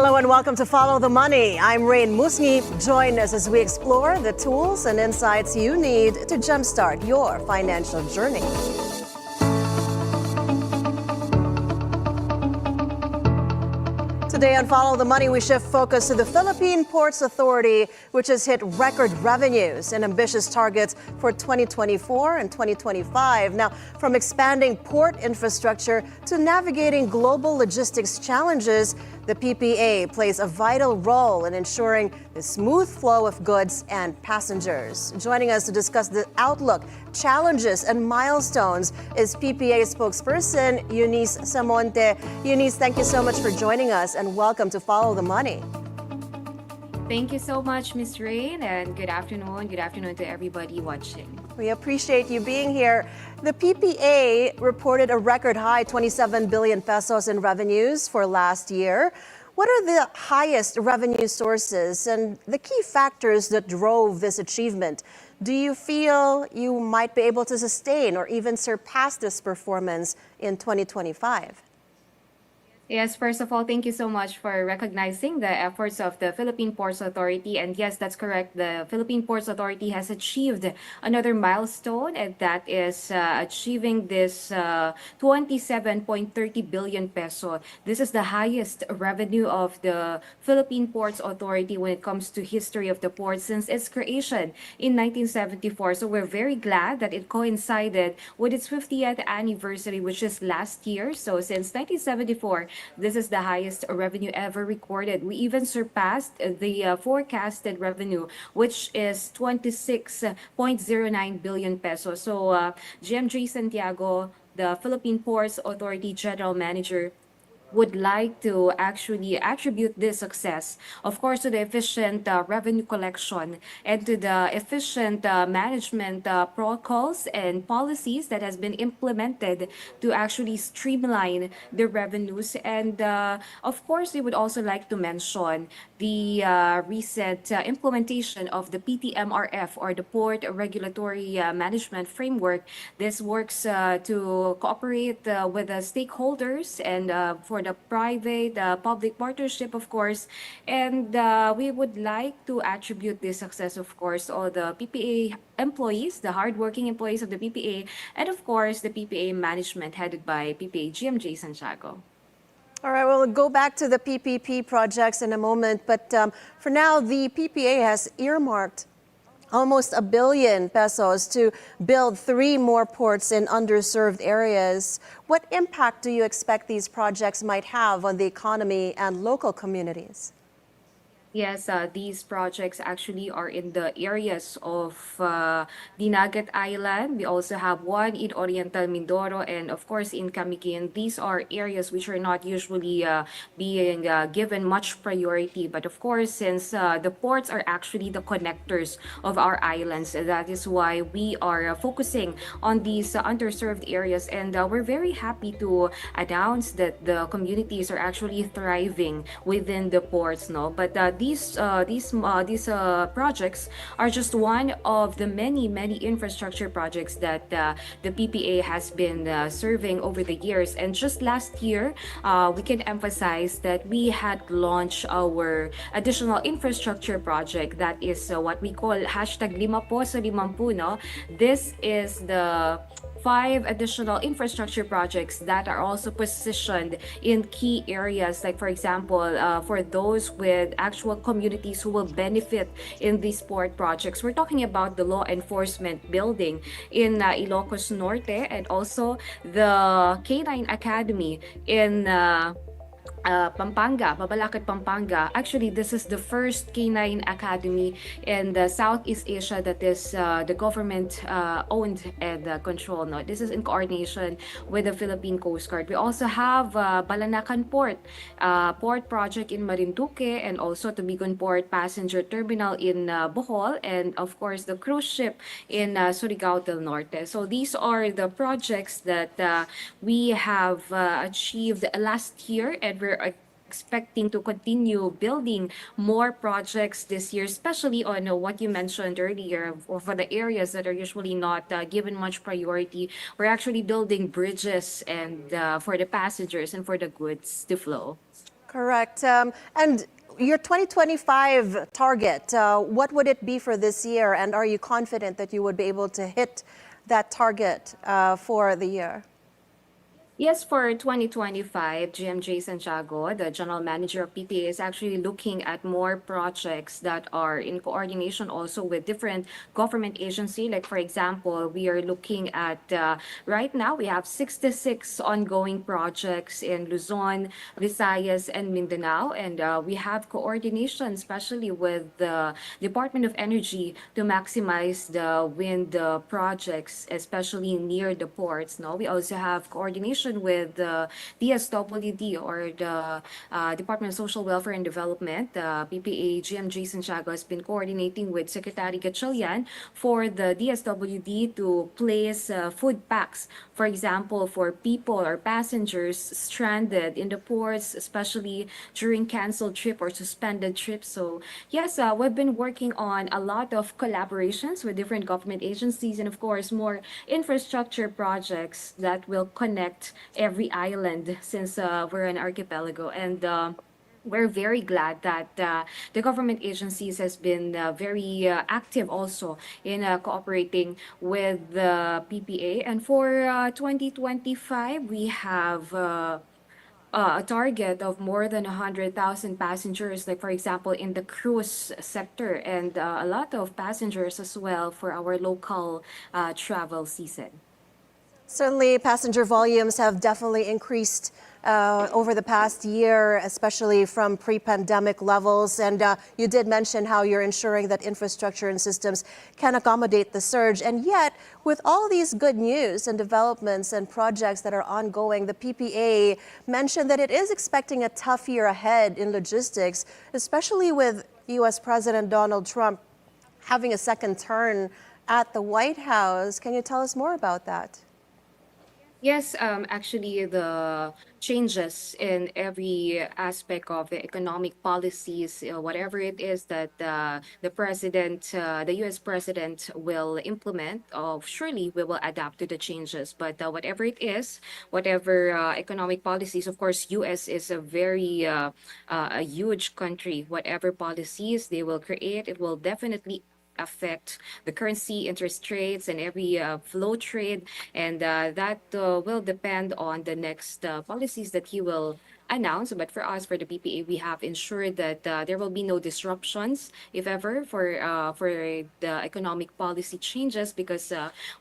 Hello and welcome to Follow the Money. I'm Raine Musñgi. Join us as we explore the tools and insights you need to jumpstart your financial journey. Today on Follow the Money, we shift focus to the Philippine Ports Authority, which has hit record revenues and ambitious targets for 2024 and 2025. Now, from expanding port infrastructure to navigating global logistics challenges, the PPA plays a vital role in ensuring the smooth flow of goods and passengers. Joining us to discuss the outlook, challenges, and milestones is PPA Spokesperson Eunice Samonte. Eunice, thank you so much for joining us and welcome to Follow the Money. Thank you so much, Ms. Raine, and good afternoon. Good afternoon to everybody watching. We appreciate you being here. The PPA reported a record high 27 billion pesos in revenues for last year. What are the highest revenue sources and the key factors that drove this achievement? Do you feel you might be able to sustain or even surpass this performance in 2025? Yes, first of all, thank you so much for recognizing the efforts of the Philippine Ports Authority. And yes, that's correct. The Philippine Ports Authority has achieved another milestone, and that is achieving this 27.30 billion peso. This is the highest revenue of the Philippine Ports Authority when it comes to history of the port since its creation in 1974. So we're very glad that it coincided with its 50th anniversary, which is last year. So since 1974, this is the highest revenue ever recorded. We even surpassed the forecasted revenue, which is 26.09 billion pesos. So GMJ Santiago, the Philippine Ports Authority General Manager, would like to actually attribute this success, of course, to the efficient revenue collection and to the efficient management protocols and policies that has been implemented to actually streamline the revenues. And of course, we would also like to mention the recent implementation of the PTMRF, or the Port Regulatory Management Framework. This works to cooperate with the stakeholders and for the private public partnership, of course. And we would like to attribute this success, of course, to all the PPA employees, the hardworking employees of the PPA, and of course the PPA management headed by PPA GMJ Santiago. All right, we'll go back to the PPP projects in a moment, but for now, the PPA has earmarked almost 1 billion pesos to build 3 more ports in underserved areas. What impact do you expect these projects might have on the economy and local communities? Yes, these projects actually are in the areas of Dinagat Island. We also have one in Oriental Mindoro and, of course, in Camiguin. These are areas which are not usually being given much priority. But, of course, since the ports are actually the connectors of our islands, that is why we are focusing on these underserved areas. And we're very happy to announce that the communities are actually thriving within the ports, no? But these projects are just one of the many infrastructure projects that the PPA has been serving over the years. And just last year, we can emphasize that we had launched our additional infrastructure project, that is what we call #5 sa 50, no? This is the 5 additional infrastructure projects that are also positioned in key areas, like, for example, for those with actual communities who will benefit in these port projects. We're talking about the law enforcement building in Ilocos Norte, and also the K9 Academy in Pampanga, Babalakad, Pampanga. Actually, this is the first K9 Academy in the Southeast Asia that is the government owned and controlled. No? This is in coordination with the Philippine Coast Guard. We also have Balanacan Port project in Marinduque, and also Tubigon Port Passenger Terminal in Bohol, and of course the cruise ship in Surigao del Norte. So these are the projects that we have achieved last year, and we're expecting to continue building more projects this year, especially on what you mentioned earlier, or for the areas that are usually not given much priority. We're actually building bridges and for the passengers and for the goods to flow. Correct. And your 2025 target, what would it be for this year? And are you confident that you would be able to hit that target for the year? Yes, for 2025, GMJ Santiago, the general manager of PPA, is actually looking at more projects that are in coordination also with different government agency. Like, for example, we are looking at, right now, we have 66 ongoing projects in Luzon, Visayas, and Mindanao. And we have coordination, especially with the Department of Energy, to maximize the wind projects, especially near the ports. No, we also have coordination with the DSWD, or the Department of Social Welfare and Development. PPA GMJ Santiago has been coordinating with Secretary Gatchalian for the DSWD to place food packs, for example, for people or passengers stranded in the ports, especially during canceled trip or suspended trips. So yes, we've been working on a lot of collaborations with different government agencies, and of course more infrastructure projects that will connect every island, since we're an archipelago. And we're very glad that the government agencies has been very active also in cooperating with the PPA. And for 2025, we have a target of more than 100,000 passengers, like for example in the cruise sector, and a lot of passengers as well for our local travel season. Certainly, passenger volumes have definitely increased over the past year, especially from pre-pandemic levels. And you did mention how you're ensuring that infrastructure and systems can accommodate the surge. And yet, with all these good news and developments and projects that are ongoing, the PPA mentioned that it is expecting a tough year ahead in logistics, especially with U.S. President Donald Trump having a second turn at the White House. Can you tell us more about that? Yes, actually, the changes in every aspect of the economic policies, whatever it is that the U.S. president will implement, surely we will adapt to the changes. But whatever it is, whatever economic policies, of course, U.S. is a very a huge country. Whatever policies they will create, it will definitely affect the currency, interest rates, and every flow trade. And that will depend on the next policies that he will announce. But for us, for the PPA, we have ensured that there will be no disruptions, if ever, for the economic policy changes, because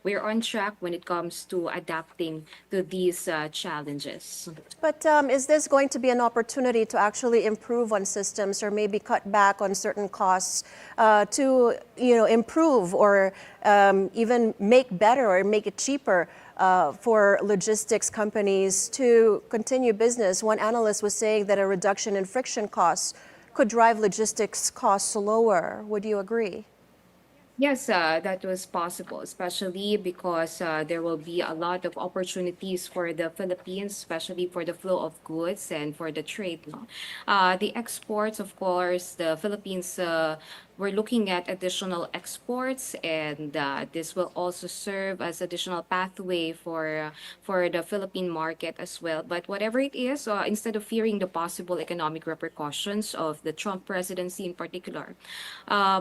we're on track when it comes to adapting to these challenges. But is this going to be an opportunity to actually improve on systems or maybe cut back on certain costs to, improve or even make better or make it cheaper for logistics companies to continue business? One analyst was saying that a reduction in friction costs could drive logistics costs lower. Would you agree? Yes, that was possible, especially because there will be a lot of opportunities for the Philippines, especially for the flow of goods and for the trade. No? The exports, of course, the Philippines, we're looking at additional exports, and this will also serve as additional pathway for the Philippine market as well. But whatever it is, instead of fearing the possible economic repercussions of the Trump presidency in particular,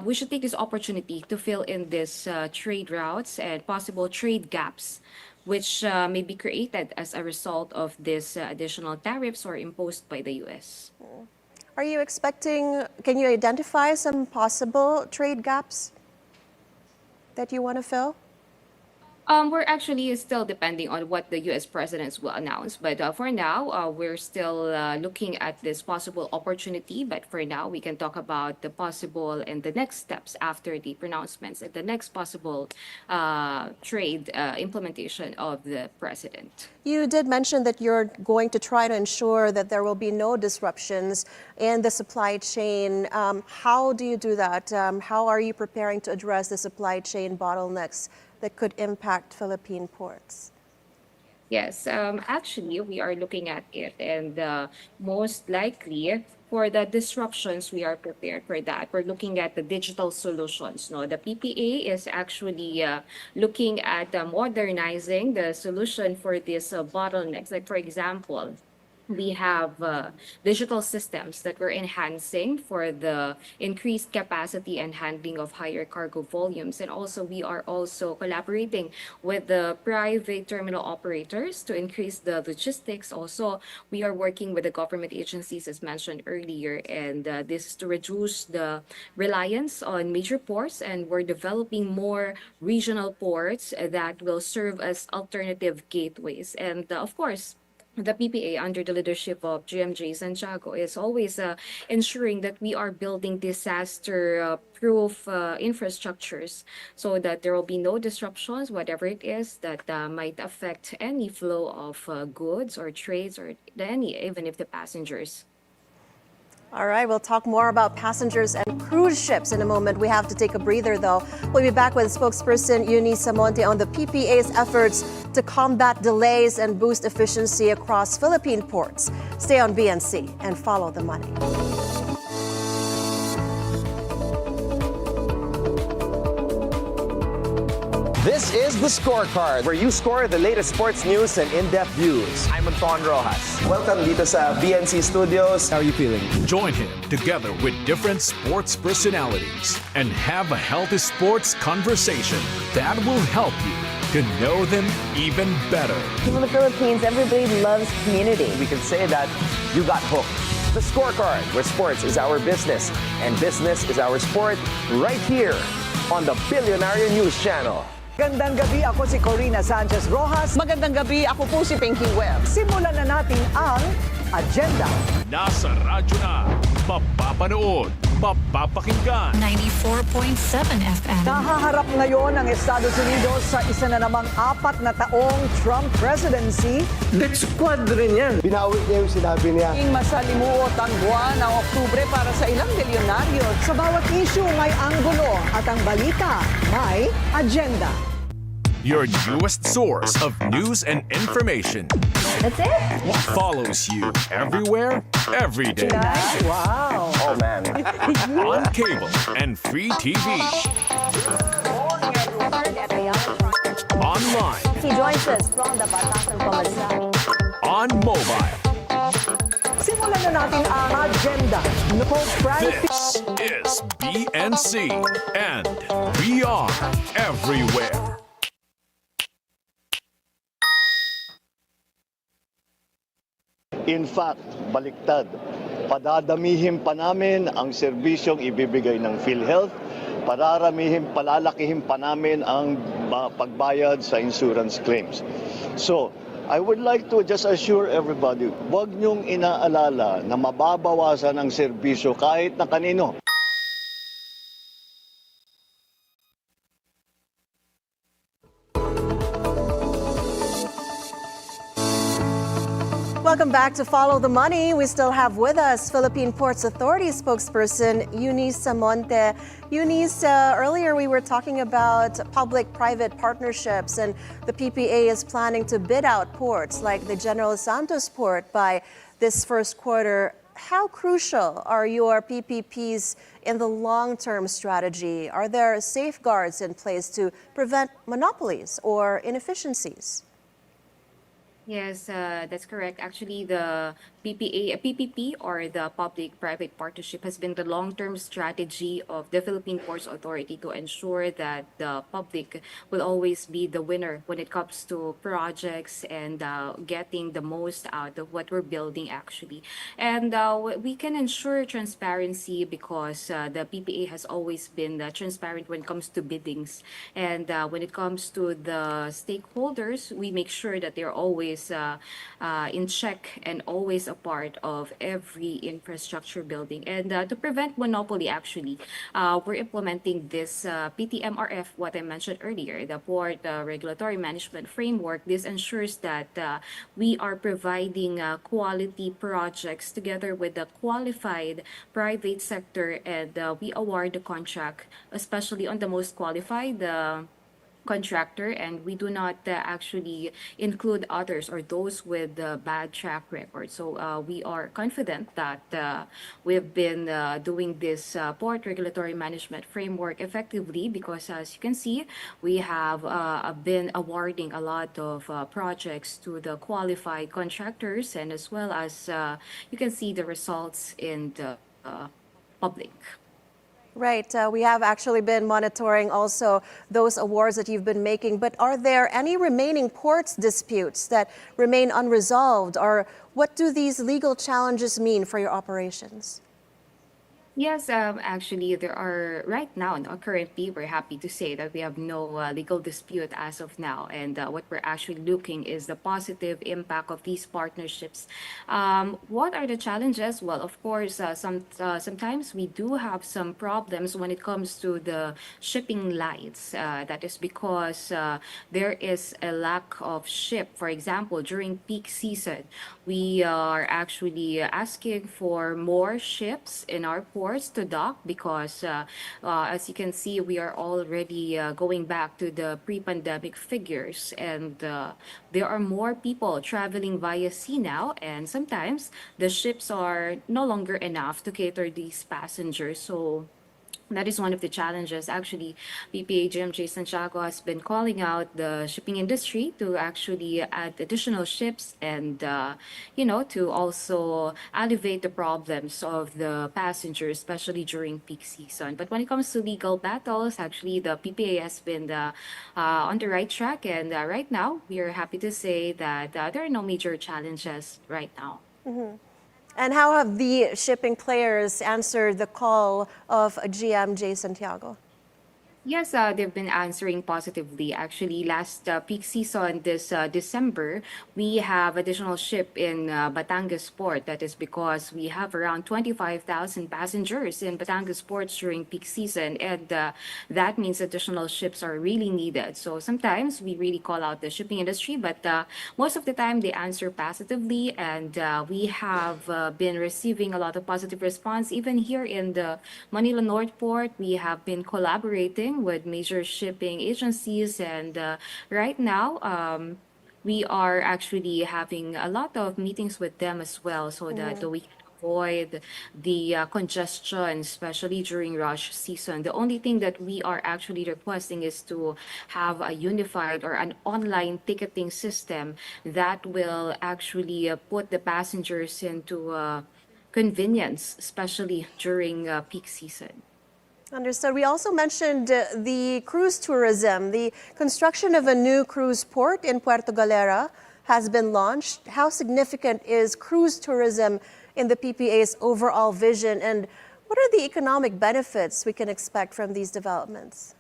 we should take this opportunity to fill in these trade routes and possible trade gaps, which may be created as a result of these additional tariffs or imposed by the U.S. Are you expecting, can you identify some possible trade gaps that you want to fill? We're actually still depending on what the U.S. presidents will announce, but for now, we're still looking at this possible opportunity. But for now, we can talk about the possible and the next steps after the pronouncements and the next possible trade implementation of the president. You did mention that you're going to try to ensure that there will be no disruptions in the supply chain. How do you do that? How are you preparing to address the supply chain bottlenecks that could impact Philippine ports? Yes, actually, we are looking at it, and most likely for the disruptions, we are prepared for that. We're looking at the digital solutions. No, the PPA is actually looking at modernizing the solution for these bottlenecks. Like for example, we have digital systems that we're enhancing for the increased capacity and handling of higher cargo volumes. And also, we are also collaborating with the private terminal operators to increase the logistics. Also, we are working with the government agencies, as mentioned earlier, and this is to reduce the reliance on major ports. And we're developing more regional ports that will serve as alternative gateways. And of course, the PPA under the leadership of GMJ Santiago is always ensuring that we are building disaster-proof infrastructures so that there will be no disruptions, whatever it is that might affect any flow of goods or trades or even if the passengers. All right, we'll talk more about passengers and cruise ships in a moment. We have to take a breather, though. We'll be back with spokesperson Eunice Samonte on the PPA's efforts to combat delays and boost efficiency across Philippine ports. Stay on BNC and follow the money. This is The Scorecard, where you score the latest sports news and in-depth views. I'm Anton Rojas. Welcome dito sa BNC Studios. How are you feeling? Join him together with different sports personalities and have a healthy sports conversation that will help you to know them even better. In the Philippines, everybody loves community. We can say that you got hooked. The Scorecard, where sports is our business and business is our sport, right here on the Bilyonaryo News Channel. Magandang gabi, ako si Corina Sanchez Rojas. Magandang gabi, ako po si Pinky Webb. Simulan na natin ang agenda. Nasa radyo na, mapapanood, mapapakinggan. 94.7 FM. Nahaharap ngayon ang Estados Unidos sa isa na namang 4 na taong Trump presidency. Death squad rin yan. Binawi niya yung sinabi niya. Ing masalimuot ang buwan ng Oktubre para sa ilang bilyonaryo. Sa bawat issue may anggulo at ang balita may agenda. Your newest source of news and information. That's it? Follows you everywhere, every day. Wow! Oh, man. On cable and free TV. Online. He joins us from the Batasan Commissary. On mobile. Simulan na natin ang agenda. This is BNC, and we are everywhere. In fact, baliktad. Padadamihin pa namin ang serbisyong ibibigay ng PhilHealth. Palalakihin pa namin ang pagbayad sa insurance claims. So, I would like to just assure everybody, huwag niyong inaalala na mababawasan ang serbisyo kahit na kanino. Welcome back to Follow the Money. We still have with us Philippine Ports Authority spokesperson Eunice Samonte. Eunice, earlier we were talking about public-private partnerships, and the PPA is planning to bid out ports like the General Santos port by this first quarter. How crucial are your PPPs in the long-term strategy? Are there safeguards in place to prevent monopolies or inefficiencies? Yes, that's correct. Actually, the PPP, or the public-private partnership, has been the long-term strategy of the Philippine Ports Authority to ensure that the public will always be the winner when it comes to projects and getting the most out of what we're building, actually. And we can ensure transparency because the PPA has always been transparent when it comes to biddings. And when it comes to the stakeholders, we make sure that they're always in check and always a part of every infrastructure building. And to prevent monopoly, actually, we're implementing this PTMRF, what I mentioned earlier, the Port Regulatory Management Framework. This ensures that we are providing quality projects together with the qualified private sector, and we award the contract, especially on the most qualified, contractor, and we do not actually include others or those with bad track record. So we are confident that we've been doing this port regulatory management framework effectively because, as you can see, we have been awarding a lot of projects to the qualified contractors, and as well as you can see the results in the public. Right. We have actually been monitoring also those awards that you've been making. But are there any remaining ports disputes that remain unresolved? Or what do these legal challenges mean for your operations? Yes, actually, there are right now, no, currently, we're happy to say that we have no legal dispute as of now. And what we're actually looking is the positive impact of these partnerships. What are the challenges? Well, of course, sometimes we do have some problems when it comes to the shipping lines. That is because there is a lack of ship. For example, during peak season, we are actually asking for more ships in our ports to dock because, as you can see, we are already going back to the pre-pandemic figures, and there are more people traveling via sea now, and sometimes the ships are no longer enough to cater these passengers. So that is one of the challenges. Actually, PPA GMJ Santiago has been calling out the shipping industry to actually add additional ships and, to also alleviate the problems of the passengers, especially during peak season. But when it comes to legal battles, actually, the PPA has been on the right track. And right now, we are happy to say that there are no major challenges right now. And how have the shipping players answered the call of GMJ Santiago? Yes, they've been answering positively. Actually, last peak season, this December, we have additional ship in Batangas Port. That is because we have around 25,000 passengers in Batangas Port during peak season, and that means additional ships are really needed. So sometimes we really call out the shipping industry, but most of the time they answer positively, and we have been receiving a lot of positive response. Even here in the Manila North Port, we have been collaborating with major shipping agencies, and right now we are actually having a lot of meetings with them as well, so that we can avoid the congestion, especially during rush season. The only thing that we are actually requesting is to have a unified or an online ticketing system that will actually put the passengers into convenience, especially during peak season. Understood. We also mentioned the cruise tourism. The construction of a new cruise port in Puerto Galera has been launched. How significant is cruise tourism in the PPA's overall vision, and what are the economic benefits we can expect from these developments?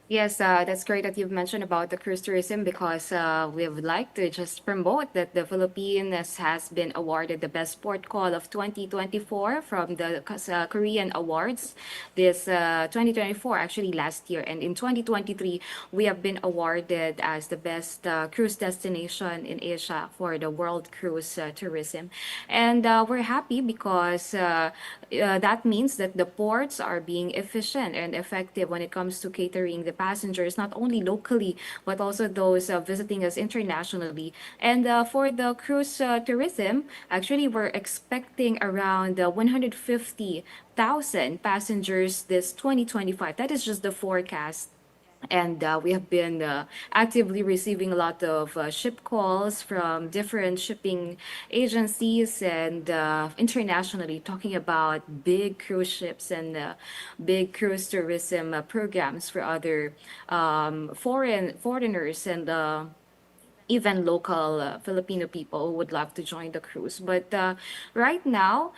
Yes, that's great that you've mentioned about the cruise tourism because we would like to just promote that the Philippines has been awarded the Best Port Call of 2024 from the Korean Awards. This 2024, actually last year, and in 2023, we have been awarded as the best cruise destination in Asia for the World Cruise Tourism. And we're happy because that means that the ports are being efficient and effective when it comes to catering the passengers, not only locally, but also those visiting us internationally. And for the cruise tourism, actually, we're expecting around 150,000 passengers this 2025. That is just the forecast. And we have been actively receiving a lot of ship calls from different shipping agencies and internationally, talking about big cruise ships and big cruise tourism programs for other foreigners and even local Filipino people who would love to join the cruise. But right now,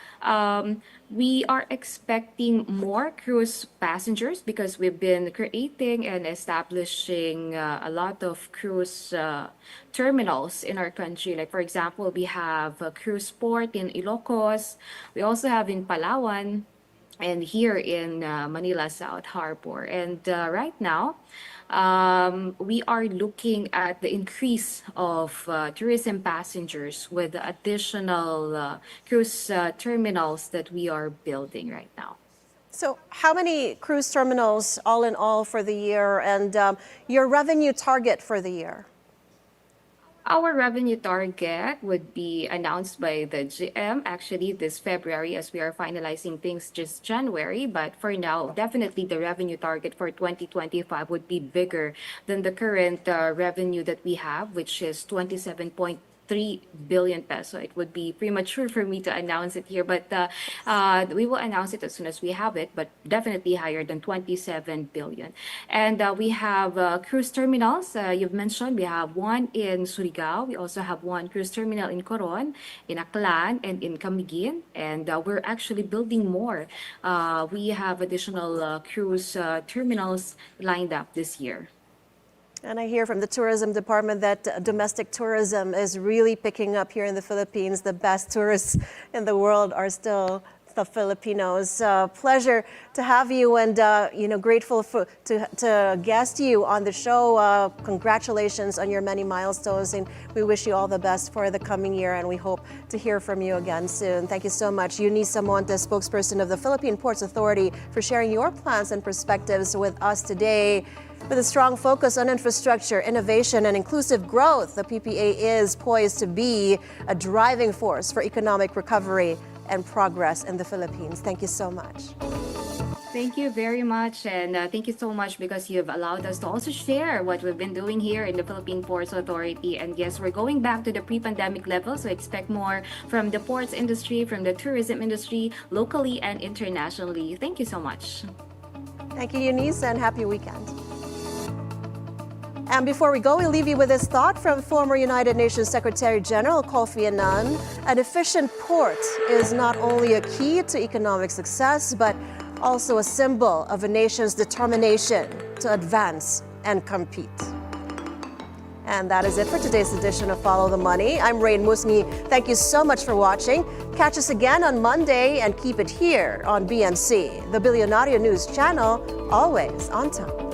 we are expecting more cruise passengers because we've been creating and establishing a lot of cruise terminals in our country. Like, for example, we have a cruise port in Ilocos. We also have in Palawan and here in Manila South Harbor. And right now, we are looking at the increase of tourism passengers with the additional cruise terminals that we are building right now. So how many cruise terminals all in all for the year, and your revenue target for the year? Our revenue target would be announced by the GM actually this February, as we are finalizing things just January. But for now, definitely the revenue target for 2025 would be bigger than the current revenue that we have, which is 27.3 billion peso. It would be premature for me to announce it here, but we will announce it as soon as we have it, but definitely higher than 27 billion. And we have cruise terminals. You've mentioned we have one in Surigao. We also have one cruise terminal in Coron, in Aklan, and in Camiguin. And we're actually building more. We have additional cruise terminals lined up this year. And I hear from the tourism department that domestic tourism is really picking up here in the Philippines. The best tourists in the world are still the Filipinos. Pleasure to have you, and grateful to guest you on the show. Congratulations on your many milestones, and we wish you all the best for the coming year, and we hope to hear from you again soon. Thank you so much, Eunice Samonte, spokesperson of the Philippine Ports Authority, for sharing your plans and perspectives with us today. With a strong focus on infrastructure, innovation, and inclusive growth, the PPA is poised to be a driving force for economic recovery and progress in the Philippines. Thank you so much. Thank you very much, and thank you so much because you've allowed us to also share what we've been doing here in the Philippine Ports Authority. And yes, we're going back to the pre-pandemic level, so expect more from the ports industry, from the tourism industry, locally and internationally. Thank you so much. Thank you, Eunice, and happy weekend. And before we go, we'll leave you with this thought from former United Nations Secretary General Kofi Annan. An efficient port is not only a key to economic success, but also a symbol of a nation's determination to advance and compete. And that is it for today's edition of Follow the Money. I'm Raine Musñgi. Thank you so much for watching. Catch us again on Monday and keep it here on BMC, the Bilyonaryo News Channel, always on time.